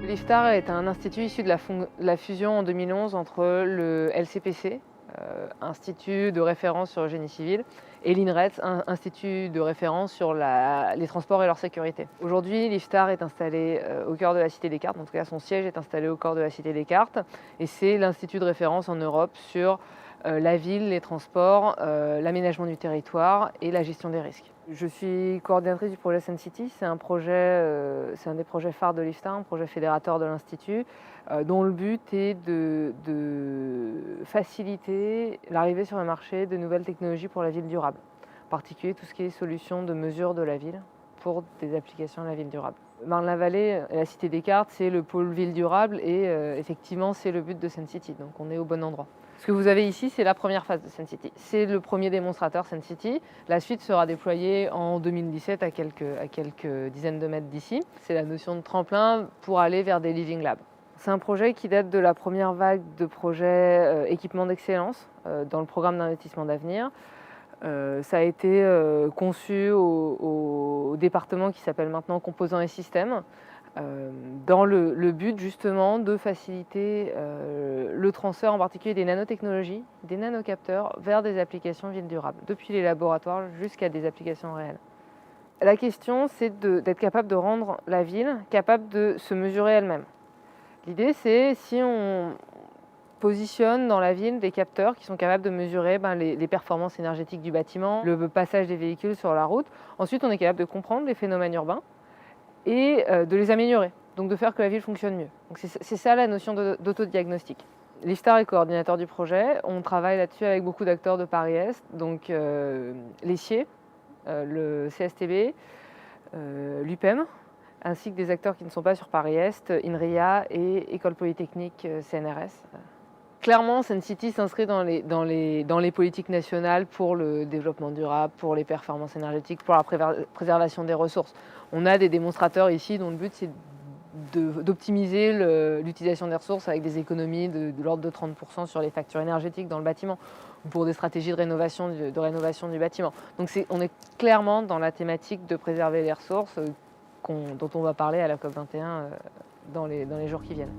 L'IFTAR est un institut issu de la fusion en 2011 entre le LCPC, Institut de référence sur le génie civil, et l'INRET, Institut de référence sur les transports et leur sécurité. Aujourd'hui, l'IFTAR est installé au cœur de la Cité Descartes, en tout cas son siège est installé au cœur de la Cité Descartes, et c'est l'institut de référence en Europe sur la ville, les transports, l'aménagement du territoire et la gestion des risques. Je suis coordinatrice du projet Sun-City, c'est un des projets phares de l'IFTAR, un projet fédérateur de l'Institut, dont le but est de faciliter l'arrivée sur le marché de nouvelles technologies pour la ville durable, en particulier tout ce qui est solutions de mesure de la ville pour des applications à la ville durable. Marne-la-Vallée et la Cité Descartes, c'est le pôle ville durable et effectivement c'est le but de Sun-City, donc on est au bon endroit. Ce que vous avez ici, c'est la première phase de Sun-City. C'est le premier démonstrateur Sun-City. La suite sera déployée en 2017 à quelques dizaines de mètres d'ici. C'est la notion de tremplin pour aller vers des living labs. C'est un projet qui date de la première vague de projets équipements d'excellence dans le programme d'investissement d'avenir. Ça a été conçu au département qui s'appelle maintenant Composants et Systèmes, dans le but justement de faciliter le transfert en particulier des nanotechnologies, des nanocapteurs vers des applications ville durable, depuis les laboratoires jusqu'à des applications réelles. La question, c'est d'être capable de rendre la ville capable de se mesurer elle-même. L'idée, c'est si on positionne dans la ville des capteurs qui sont capables de mesurer les performances énergétiques du bâtiment, le passage des véhicules sur la route. Ensuite, on est capable de comprendre les phénomènes urbains et de les améliorer, donc de faire que la ville fonctionne mieux. C'est ça la notion d'autodiagnostic. L'IFTAR est coordinateur du projet. On travaille là-dessus avec beaucoup d'acteurs de Paris-Est, donc l'ESSIer, le CSTB, l'UPEM, ainsi que des acteurs qui ne sont pas sur Paris-Est, INRIA et École Polytechnique CNRS. Clairement, Sun-City s'inscrit dans les politiques nationales pour le développement durable, pour les performances énergétiques, pour la préservation des ressources. On a des démonstrateurs ici dont le but c'est d'optimiser l'utilisation des ressources avec des économies de l'ordre de 30% sur les factures énergétiques dans le bâtiment, ou pour des stratégies de rénovation du bâtiment. Donc on est clairement dans la thématique de préserver les ressources dont on va parler à la COP21 dans les jours qui viennent.